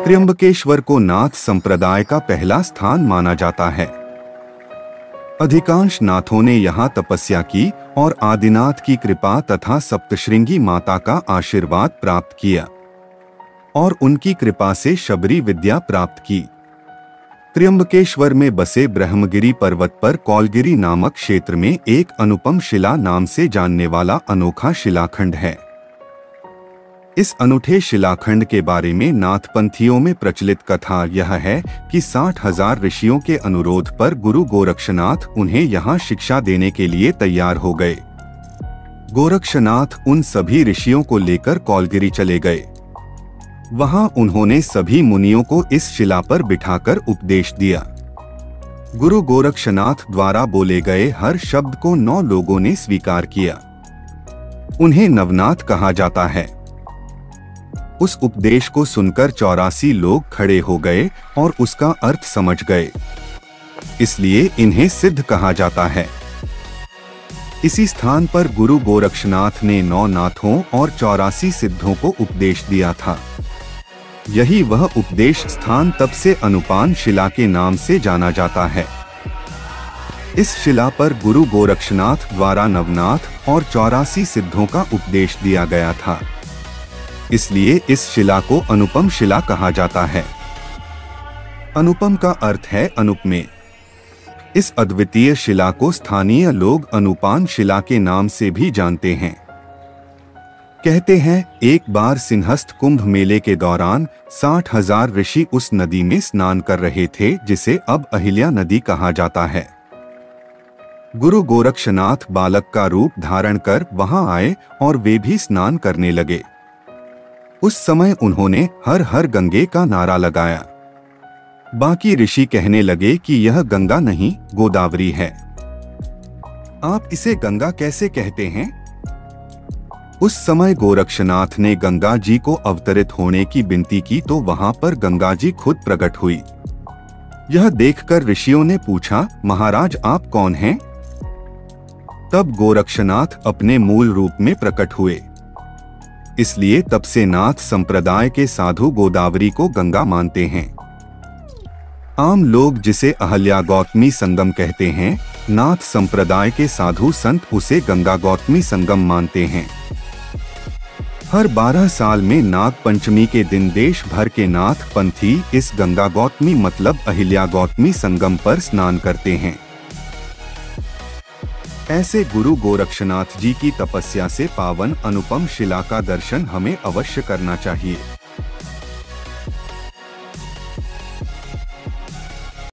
त्र्यंबकेश्वर को नाथ संप्रदाय का पहला स्थान माना जाता है। अधिकांश नाथों ने यहाँ तपस्या की और आदिनाथ की कृपा तथा सप्तश्रृंगी माता का आशीर्वाद प्राप्त किया और उनकी कृपा से शबरी विद्या प्राप्त की। त्र्यंबकेश्वर में बसे ब्रह्मगिरी पर्वत पर कौलगिरी नामक क्षेत्र में एक अनुपम शिला नाम से जानने वाला अनोखा शिलाखंड है। इस अनूठे शिलाखंड के बारे में नाथपंथियों में प्रचलित कथा यह है कि 60,000 ऋषियों के अनुरोध पर गुरु गोरक्षनाथ उन्हें यहाँ शिक्षा देने के लिए तैयार हो गए। गोरक्षनाथ उन सभी ऋषियों को लेकर कौलगिरी चले गए। वहां उन्होंने सभी मुनियों को इस शिला पर बिठाकर उपदेश दिया। गुरु गोरक्षनाथ द्वारा बोले गए हर शब्द को 9 लोगों ने स्वीकार किया। उन्हें नवनाथ कहा जाता है। उस उपदेश को सुनकर 84 लोग खड़े हो गए और उसका अर्थ समझ गए, इसलिए इन्हें सिद्ध कहा जाता है। इसी स्थान पर गुरु गोरक्षनाथ ने 9 नाथों और 84 सिद्धों को उपदेश दिया था। यही वह उपदेश स्थान तब से अनुपान शिला के नाम से जाना जाता है। इस शिला पर गुरु गोरक्षनाथ द्वारा नवनाथ और 84 सिद्धों का उपदेश दिया गया था, इसलिए इस शिला को अनुपम शिला कहा जाता है। अनुपम का अर्थ है अनुपमेय। इस अद्वितीय शिला को स्थानीय लोग अनुपान शिला के नाम से भी जानते हैं। कहते हैं एक बार सिंहस्थ कुंभ मेले के दौरान 60,000 ऋषि उस नदी में स्नान कर रहे थे जिसे अब अहिल्या नदी कहा जाता है। गुरु गोरक्षनाथ बालक का रूप धारण कर वहां आए और वे भी स्नान करने लगे। उस समय उन्होंने हर हर गंगे का नारा लगाया। बाकी ऋषि कहने लगे कि यह गंगा नहीं गोदावरी है। आप इसे गंगा कैसे कहते हैं? उस समय गोरक्षनाथ ने गंगा जी को अवतरित होने की विनती की तो वहां पर गंगा जी खुद प्रकट हुई। यह देखकर ऋषियों ने पूछा, महाराज आप कौन हैं? तब गोरक्षनाथ अपने मूल रूप में प्रकट हुए। इसलिए तब से नाथ संप्रदाय के साधु गोदावरी को गंगा मानते हैं। आम लोग जिसे अहल्या गौतमी संगम कहते हैं, नाथ संप्रदाय के साधु संत उसे गंगा गौतमी संगम मानते हैं। हर 12 साल में नाग पंचमी के दिन देश भर के नाथ पंथी इस गंगा गौतमी मतलब अहिल्या गौतमी संगम पर स्नान करते हैं। ऐसे गुरु गोरक्षनाथ जी की तपस्या से पावन अनुपम शिला का दर्शन हमें अवश्य करना चाहिए।